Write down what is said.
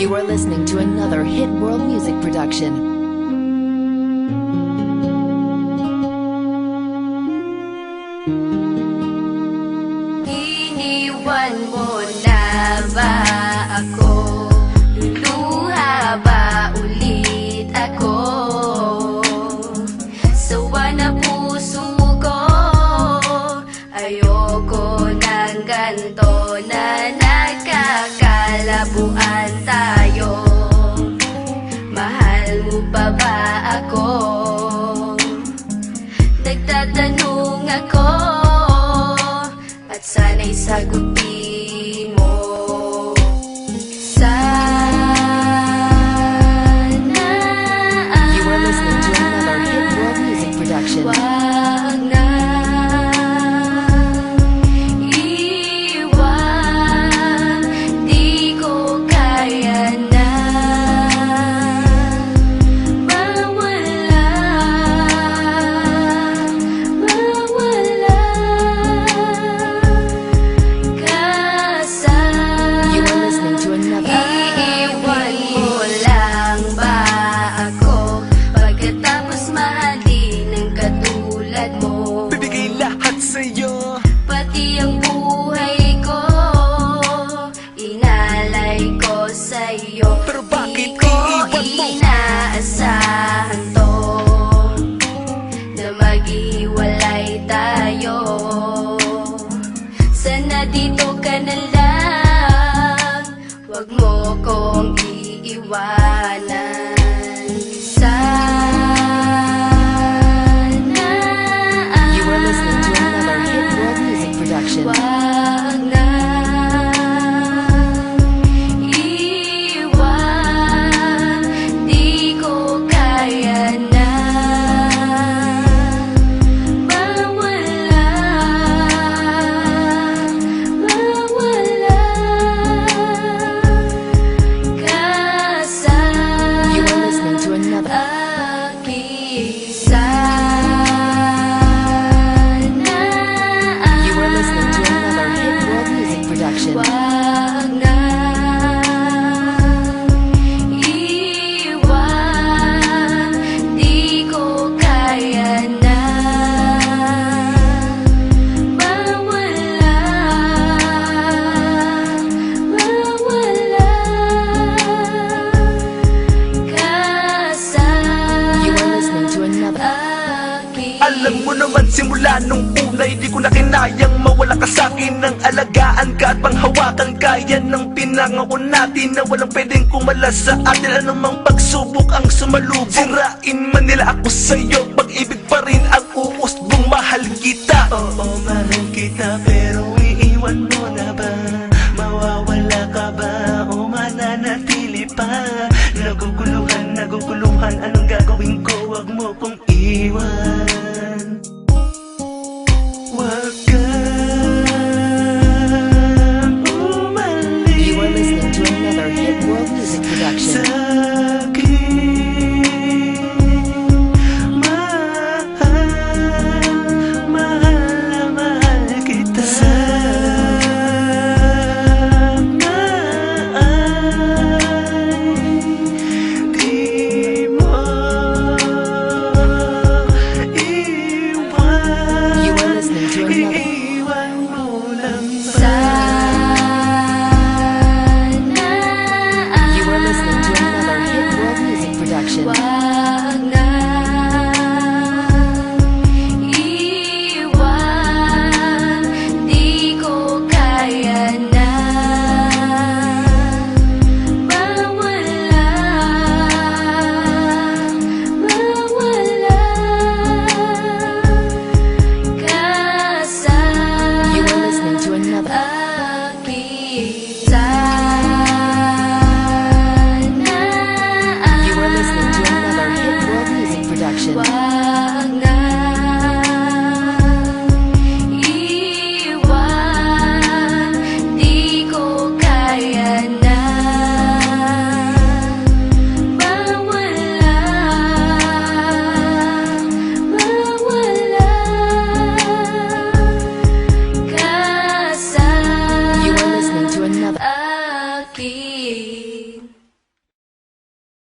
You are listening to another Hit World Music production. Iniwan mo na ba ako? Luluha ba ulit ako? Sawa na puso ko, ayoko ng ganto na nagkakalabuan tayo. Mahal mo pa ba ako? Nagtatanong ako at sana'y sagutin mo. Sana You are listening to another Hit World Music production. wag na iwan, di ko kaya na mawala, mawala ka sa You are listening to another. iiwan mo lang ba ako pagkatapos mahalin ng katulad mo? Bibigay lahat sa'yo. Pati ang buhay ko inalay ko sa'yo. Pero bakit Di ko iiwan mo? inaasahan to na maghiwalay tayo. Sana dito ka na lang, wag mo kong iiwanan. Sana You are listening to another Hit World Music production. wag na iwan, di ko kaya na mawala, mawala ka sa You are listening to another. aking. Sana You are listening to another Hit World Music production. wag na iwan, di ko kaya na mawala, mawala ka sa You are listening to another. aking. Alam mo naman simula nung unay, di ko na kinayang mawala ka sa'kin. Nang alagaan ka at panghawakan ka, yan ang pinangako natin na walang pwedeng kumala sa atin. Anumang pagsubok ang sumalubong, sirain man nila ako sa'yo, pag-ibig pa rin ang uusbong. Mahal kita, oo mahal kita, pero iiwan mo na ba? Mawawala ka ba o mananatili pa? Naguguluhan, anong gagawin ko? Wag mo kong iwan. Wag kang umalis You are listening to another Hit World Music production. sa'kin. Mahal kita. Sana ay di mo iwan. You are listening to another. Iiwan mo lang ba? Sana You are listening to another Hit World Music production. wag na iwan, di ko kaya na mawala, mawala ka sa happy